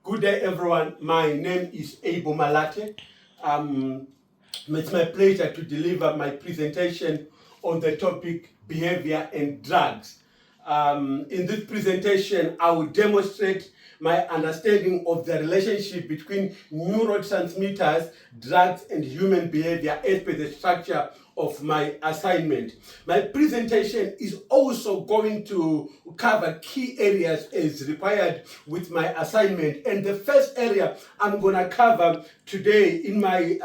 Good day, everyone. My name is Abel Malate. It's my pleasure to deliver my presentation on the topic behavior and drugs. In this presentation, I will demonstrate my understanding of the relationship between neurotransmitters, drugs, and human behavior as per the structure of my assignment. My presentation is also going to cover key areas as required with my assignment. And the first area I'm going to cover today in my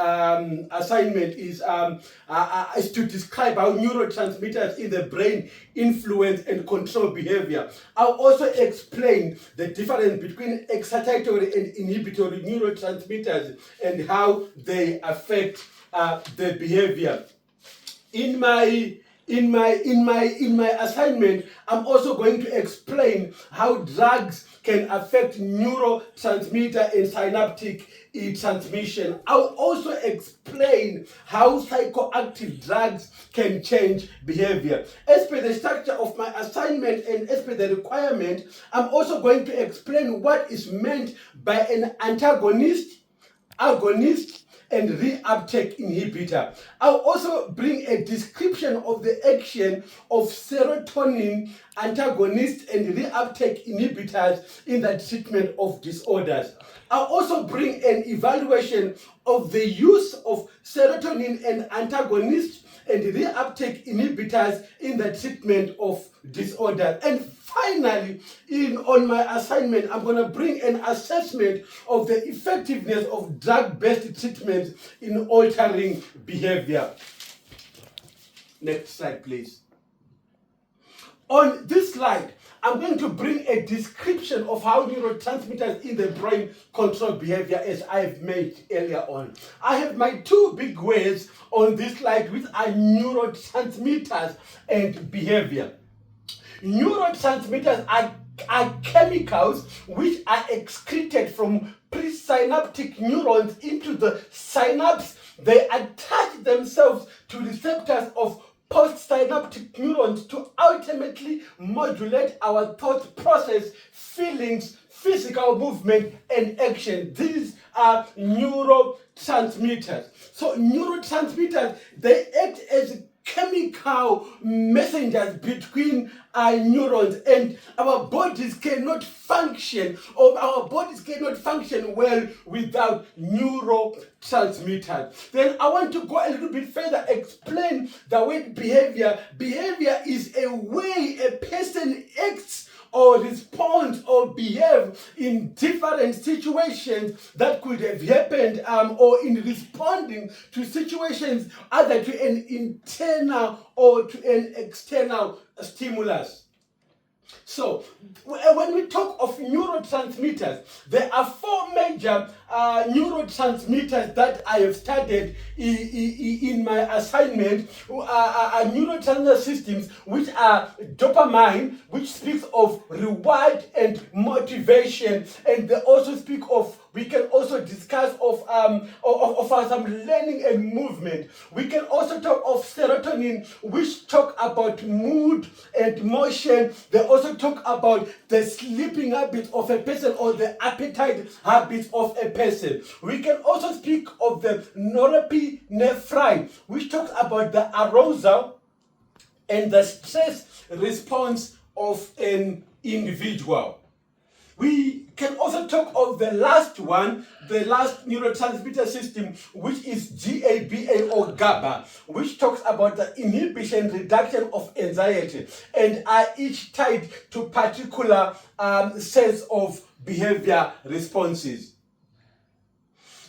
assignment is to describe how neurotransmitters in the brain influence and control behavior. I'll also explain the difference between excitatory and inhibitory neurotransmitters and how they affect the behavior. In my assignment, I'm also going to explain how drugs can affect neurotransmitter and synaptic transmission. I'll also explain how psychoactive drugs can change behavior. As per the structure of my assignment and as per the requirement, I'm also going to explain what is meant by an antagonist, agonist, and reuptake inhibitor. I'll also bring a description of the action of serotonin antagonists and reuptake inhibitors in the treatment of disorders. I'll also bring an evaluation of the use of serotonin and antagonists and reuptake inhibitors in the treatment of disorder. And finally, on my assignment, I'm going to bring an assessment of the effectiveness of drug-based treatments in altering behavior. Next slide, please. On this slide, I'm going to bring a description of how neurotransmitters in the brain control behavior, as I've made earlier on. I have my two big words on this slide, which are neurotransmitters and behavior. Neurotransmitters are chemicals which are excreted from presynaptic neurons into the synapse. They attach themselves to receptors of postsynaptic neurons to ultimately modulate our thought process, feelings, physical movement, and action. These are neurotransmitters. So neurotransmitters, they act as chemical messengers between our neurons, and our bodies cannot function well without neurotransmitters. Then I want to go a little bit further, explain the word behavior. Behavior is a way a person acts or responds or behave in different situations that could have happened or in responding to situations either to an internal or to an external stimulus. So, when we talk of neurotransmitters, there are four major neurotransmitters that I have studied in my assignment. Neurotransmitter systems, which are dopamine, which speaks of reward and motivation, and they also speak of. We can also discuss of some learning and movement. We can also talk of serotonin, which talk about mood and motion. They also talk about the sleeping habits of a person or the appetite habits of a person. We can also speak of the norepinephrine, which talks about the arousal and the stress response of an individual. We can also talk of the last one, the last neurotransmitter system, which is GABA or GABA, which talks about the inhibition reduction of anxiety, and are each tied to particular sets of behavior responses.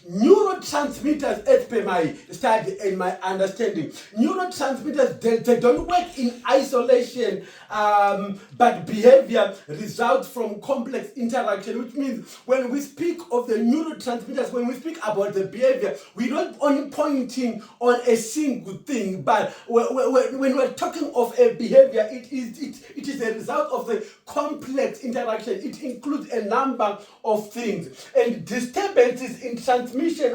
Neurotransmitters, as per my study and my understanding, neurotransmitters, they don't work in isolation, but behavior results from complex interaction, which means when we speak of the neurotransmitters, when we speak about the behavior, we're not only pointing on a single thing, but when we're talking of a behavior, it is a result of the complex interaction. It includes a number of things, and disturbances in transmission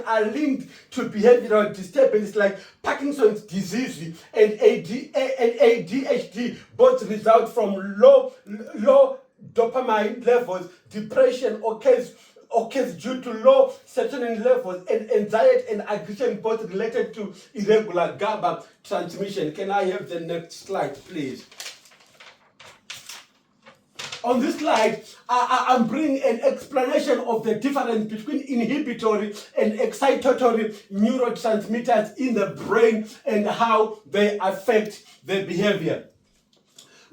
are linked to behavioral disturbances like Parkinson's disease and ADHD. Both result from low dopamine levels. Depression occurs occurs due to low serotonin levels and anxiety and aggression, both related to irregular GABA transmission. Can I have the next slide, please? On this slide, I'm bringing an explanation of the difference between inhibitory and excitatory neurotransmitters in the brain and how they affect the behavior.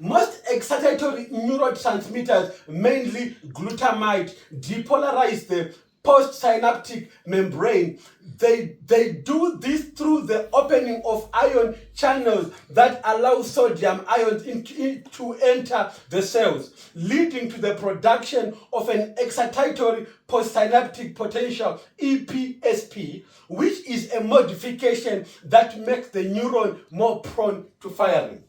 Most excitatory neurotransmitters, mainly glutamate, depolarize the postsynaptic membrane. They do this through the opening of ion channels that allow sodium ions to enter the cells, leading to the production of an excitatory postsynaptic potential, EPSP, which is a modification that makes the neuron more prone to firing.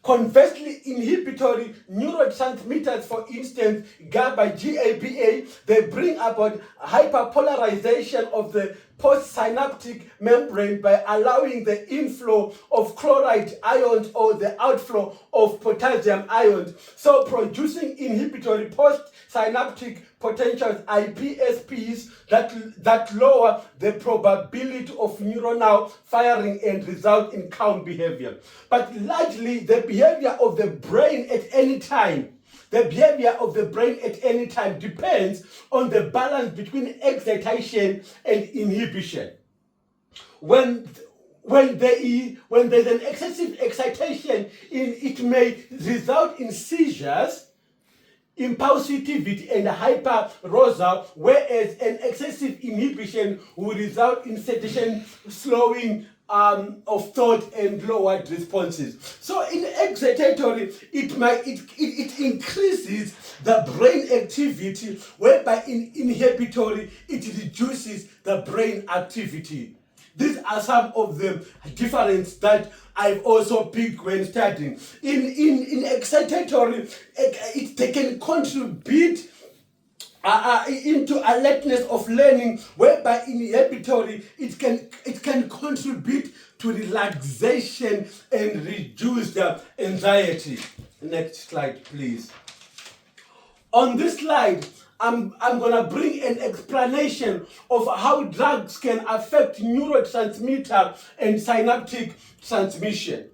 Conversely, inhibitory neurotransmitters, for instance, GABA, GABA, they bring about hyperpolarization of the postsynaptic membrane by allowing the inflow of chloride ions or the outflow of potassium ions, so producing inhibitory postsynaptic potentials, IPSPs, that lower the probability of neuronal firing and result in calm behavior. But largely, the behavior of the brain at any time depends on the balance between excitation and inhibition. When there's an excessive excitation, it may result in seizures, impulsivity, and hyperarousal, whereas an excessive inhibition will result in sedation, slowing of thought, and lowered responses. So in excitatory, it increases the brain activity, whereby in inhibitory, it reduces the brain activity. These are some of the differences that I've also picked when studying. In excitatory, they can contribute into alertness of learning, whereby inhibitory, it can contribute to relaxation and reduce the anxiety. Next slide, please. On this slide, I'm going to bring an explanation of how drugs can affect neurotransmitter and synaptic transmission.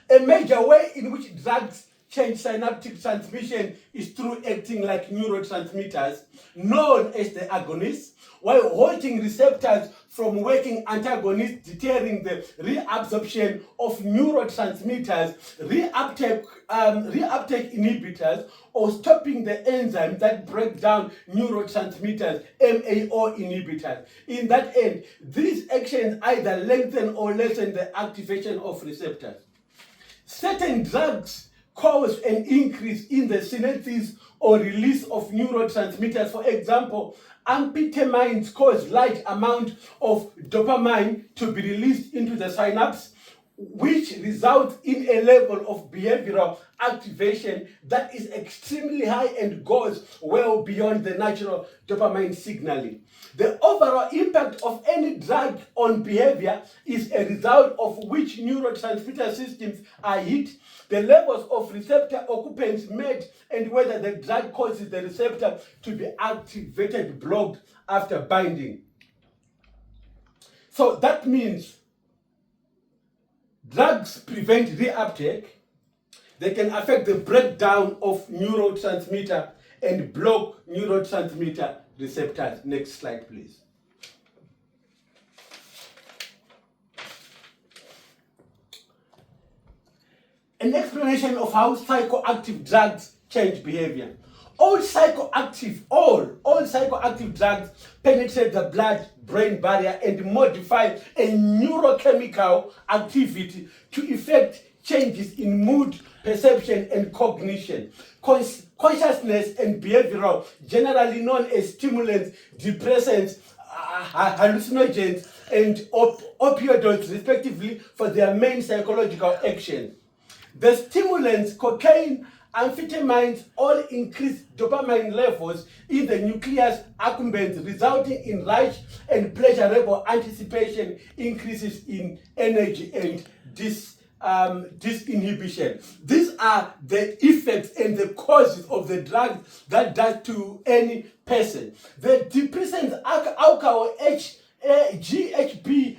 A major way in which drugs change synaptic transmission is through acting like neurotransmitters, known as the agonists, while halting receptors from working antagonists, deterring the reabsorption of neurotransmitters, reuptake inhibitors, or stopping the enzymes that break down neurotransmitters, MAO inhibitors. In that end, these actions either lengthen or lessen the activation of receptors. Certain drugs cause an increase in the synthesis or release of neurotransmitters. For example, amphetamines cause large amount of dopamine to be released into the synapse, which results in a level of behavioral activation that is extremely high and goes well beyond the natural dopamine signaling. The overall impact of any drug on behavior is a result of which neurotransmitter systems are hit, the levels of receptor occupants met, and whether the drug causes the receptor to be activated, blocked after binding. So that means drugs prevent reuptake, they can affect the breakdown of neurotransmitter and block neurotransmitter receptors. Next slide, please. An explanation of how psychoactive drugs change behavior. All psychoactive drugs penetrate the blood-brain barrier and modify a neurochemical activity to effect changes in mood, perception, and cognition. Consciousness and behavioral, generally known as stimulants, depressants, hallucinogens, and opioids, respectively, for their main psychological action. The stimulants, cocaine, amphetamines, all increase dopamine levels in the nucleus accumbens, resulting in rush and pleasurable anticipation, increases in energy and disinhibition. These are the effects and the causes of the drug that does to any person. The depressants alcohol GHB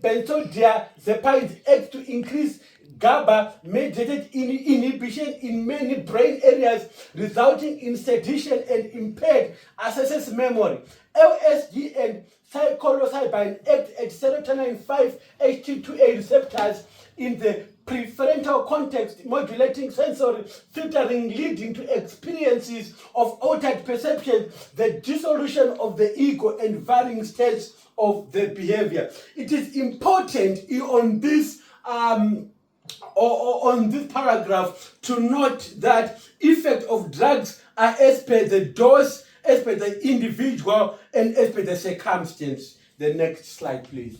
benzodiazepines act to increase GABA mediated inhibition in many brain areas, resulting in sedation and impaired access memory. LSD and psilocybin act at serotonin 5-HT2A receptors in the prefrontal cortex, modulating sensory filtering, leading to experiences of altered perception, the dissolution of the ego, and varying states of the behavior. It is important on this on this paragraph to note that effect of drugs are as per the dose, as per the individual, and as per the circumstance. The next slide, please.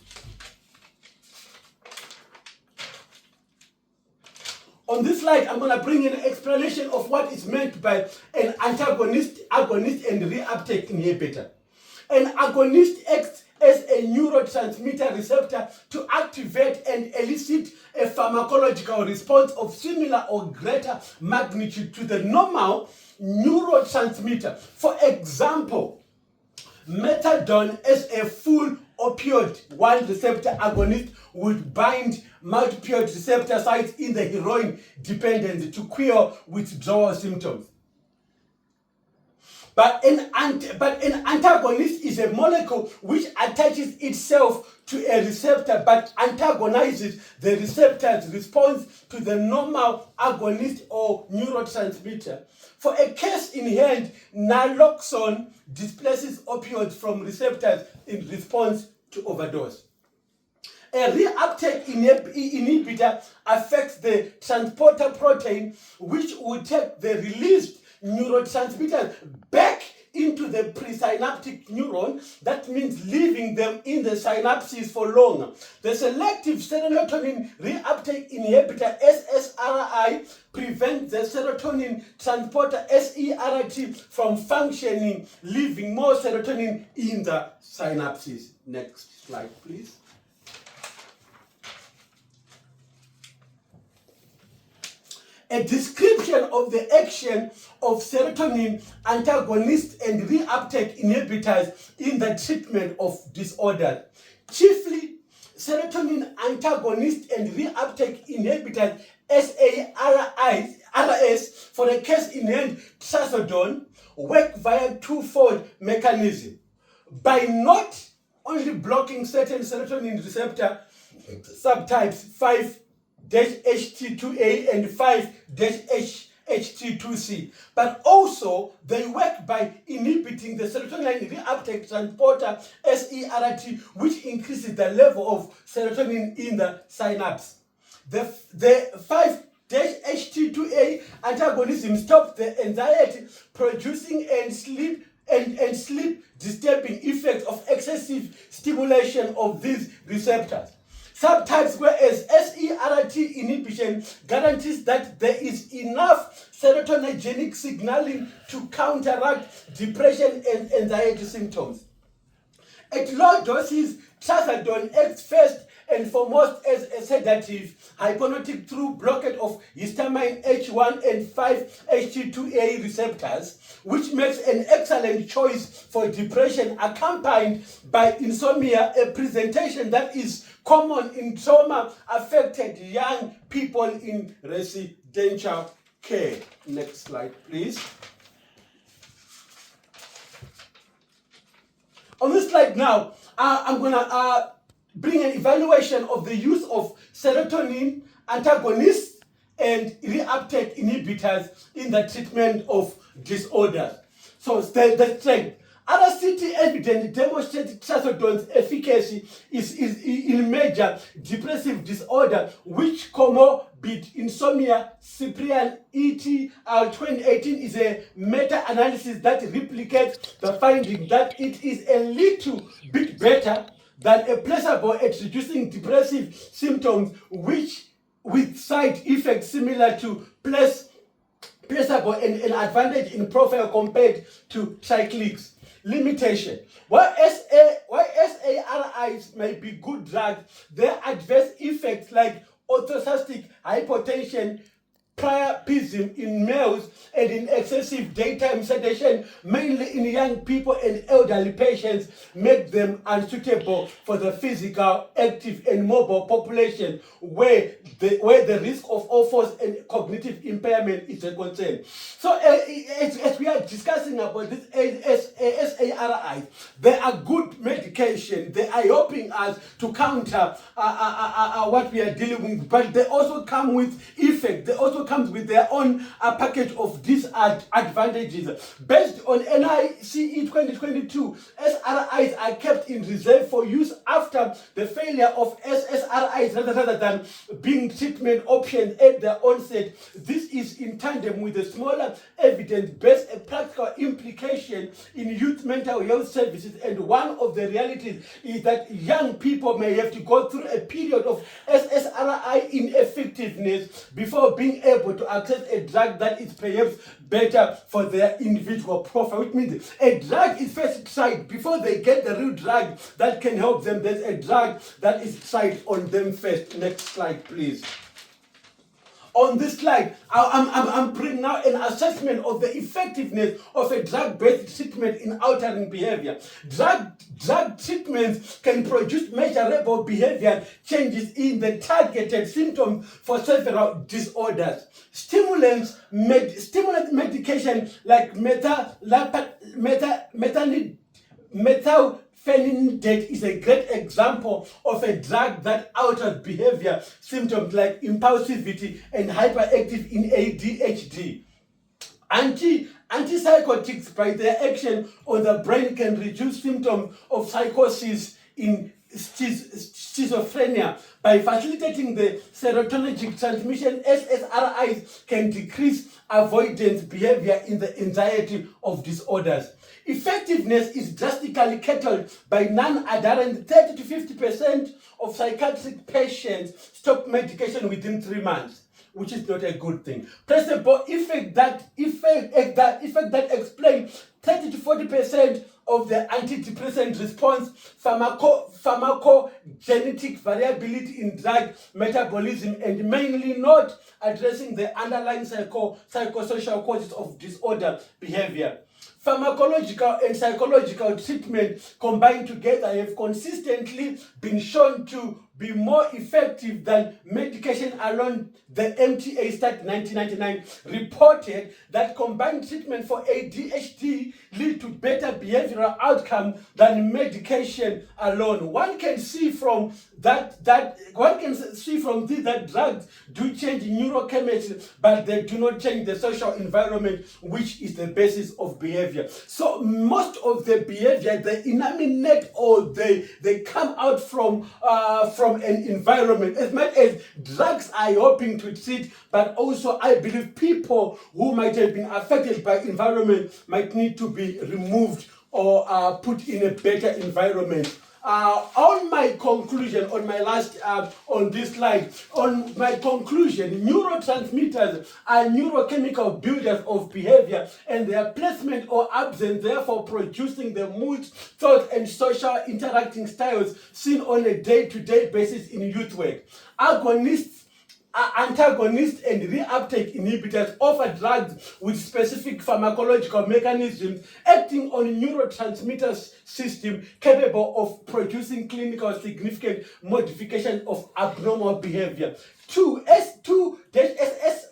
On this slide, I'm going to bring in an explanation of what is meant by an antagonist, agonist, and reuptake inhibitor. An agonist acts as a neurotransmitter receptor to activate and elicit a pharmacological response of similar or greater magnitude to the normal neurotransmitter. For example, methadone as a full opioid 1 receptor agonist would bind multi-opioid receptor sites in the heroin dependent to cure withdrawal symptoms. But an antagonist is a molecule which attaches itself to a receptor but antagonizes the receptor's response to the normal agonist or neurotransmitter. For a case in hand, naloxone displaces opioids from receptors in response to overdose. A reuptake inhibitor affects the transporter protein, which will take the released neurotransmitters back into the presynaptic neuron. That means leaving them in the synapses for long. The selective serotonin reuptake inhibitor SSRI prevents the serotonin transporter SERT from functioning, leaving more serotonin in the synapses. Next slide, please. A description of the action of serotonin antagonists and reuptake inhibitors in the treatment of disorders. Chiefly, serotonin antagonists and reuptake inhibitors, SARS, for the case in hand, trazodone, work via twofold mechanism. By not only blocking certain serotonin receptor subtypes 5-HT2A and 5-HT2C, but also they work by inhibiting the serotonin reuptake transporter SERT, which increases the level of serotonin in the synapse. The 5-HT2A antagonism stops the anxiety producing and sleep disturbing effects of excessive stimulation of these receptors. Subtypes, whereas SERT inhibition guarantees that there is enough serotonergic signaling to counteract depression and anxiety symptoms. At low doses, trazodone acts first and foremost as a sedative, hypnotic through blockade of histamine H1 and 5-HT2A receptors, which makes an excellent choice for depression accompanied by insomnia, a presentation that is common in trauma-affected young people in residential care. Next slide, please. On this slide now, I'm going to bring an evaluation of the use of serotonin antagonists and reuptake inhibitors in the treatment of disorders. So the strength. RCT evidence demonstrated trazodone's efficacy is in major depressive disorder, which comorbid insomnia. Cyprian et al. 2018 is a meta-analysis that replicates the finding that it is a little bit better than a placebo at reducing depressive symptoms, which with side effects similar to placebo and an advantage in profile compared to triclics. Limitation. While SARIs may be good drugs, their adverse effects like orthostatic hypotension, priapism in males, and in excessive daytime sedation, mainly in young people and elderly patients, make them unsuitable for the physical, active, and mobile population where the risk of offers and cognitive impairment is a concern. So, as we are discussing about this SARIs, they are good medication. They are helping us to counter what we are dealing with, but they also come with effect. They also comes with their own package of disadvantages. Based on NICE 2022, SRIs are kept in reserve for use after the failure of SSRIs rather than being treatment options at their onset. This is in tandem with the smaller evidence-based practical implication in youth mental health services, and one of the realities is that young people may have to go through a period of SSRI ineffectiveness before being able to access a drug that is perhaps better for their individual profile. Which means a drug is first tried before they get the real drug that can help them. There's a drug that is tried on them first. Next slide, please. On this slide, I'm bringing now an assessment of the effectiveness of a drug-based treatment in altering behavior. Drug treatments can produce measurable behavior changes in the targeted symptoms for several disorders. Stimulant medication like methylphenidate is a great example of a drug that alters behavior symptoms like impulsivity and hyperactive in ADHD. Antipsychotics, by their action on the brain, can reduce symptoms of psychosis in schizophrenia. By facilitating the serotonergic transmission, SSRIs can decrease avoidance behavior in the anxiety of disorders. Effectiveness is drastically curtailed by non-adherent. 30 to 50% of psychiatric patients stop medication within 3 months, which is not a good thing. Placebo effect that explains 30 to 40% of the antidepressant response, pharmacogenetic variability in drug metabolism, and mainly not addressing the underlying psychosocial causes of disorder behavior. Pharmacological and psychological treatment combined together have consistently been shown to be more effective than medication alone. The MTA study 1999 reported that combined treatment for ADHD lead to better behavioral outcome than medication alone. One can see from that drugs do change neurochemistry, but they do not change the social environment, which is the basis of behavior. So most of the behavior, they emanate or they come out from an environment. As much as drugs are helping to treat, but also I believe people who might have been affected by environment might need to be removed or put in a better environment. On my conclusion, on my last, on this slide, on my conclusion, neurotransmitters are neurochemical builders of behavior, and their placement or absence, therefore producing the moods, thoughts, and social interacting styles seen on a day-to-day basis in youth work. Antagonists and reuptake inhibitors offer drugs with specific pharmacological mechanisms acting on neurotransmitter system capable of producing clinical significant modification of abnormal behavior.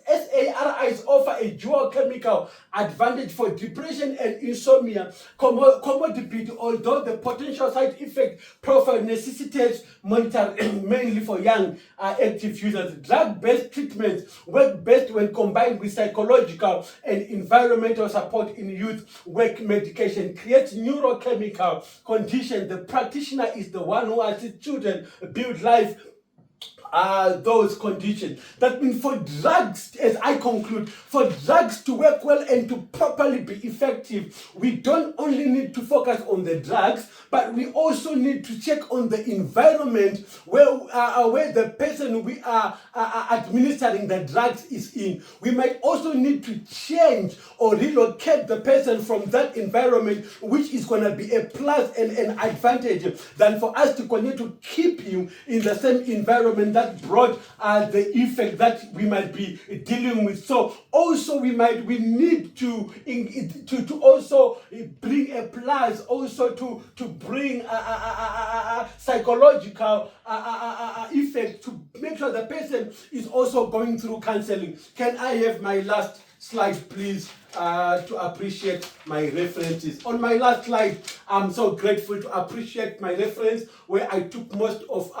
SARIs offer a dual chemical advantage for depression and insomnia comorbidity, although the potential side effect profile necessitates monitoring mainly for young active users. Drug-based treatments work best when combined with psychological and environmental support in youth work. Medication creates neurochemical conditions. The practitioner is the one who assists children build life those conditions. That means for drugs, as I conclude, for drugs to work well and to properly be effective, we don't only need to focus on the drugs, but we also need to check on the environment where the person we are administering the drugs is in. We might also need to change or relocate the person from that environment, which is going to be a plus and an advantage than for us to continue to keep you in the same environment that brought the effect that we might be dealing with. So also we need to also bring a plus, also to bring a psychological effect to make sure the person is also going through counseling. Can I have my last slide, please, to appreciate my references? On my last slide, I'm so grateful to appreciate my reference where I took most of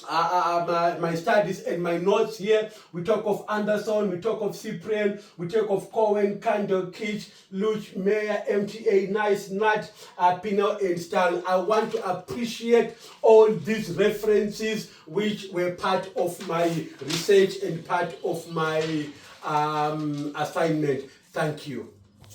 my studies and my notes here. We talk of Anderson, we talk of Cyprian, we talk of Cohen, Kandel, Kitch, Luch, Meyer, MTA, Nice, Nat, Pinel, and Stahl. I want to appreciate all these references which were part of my research and part of my assignment. Thank you.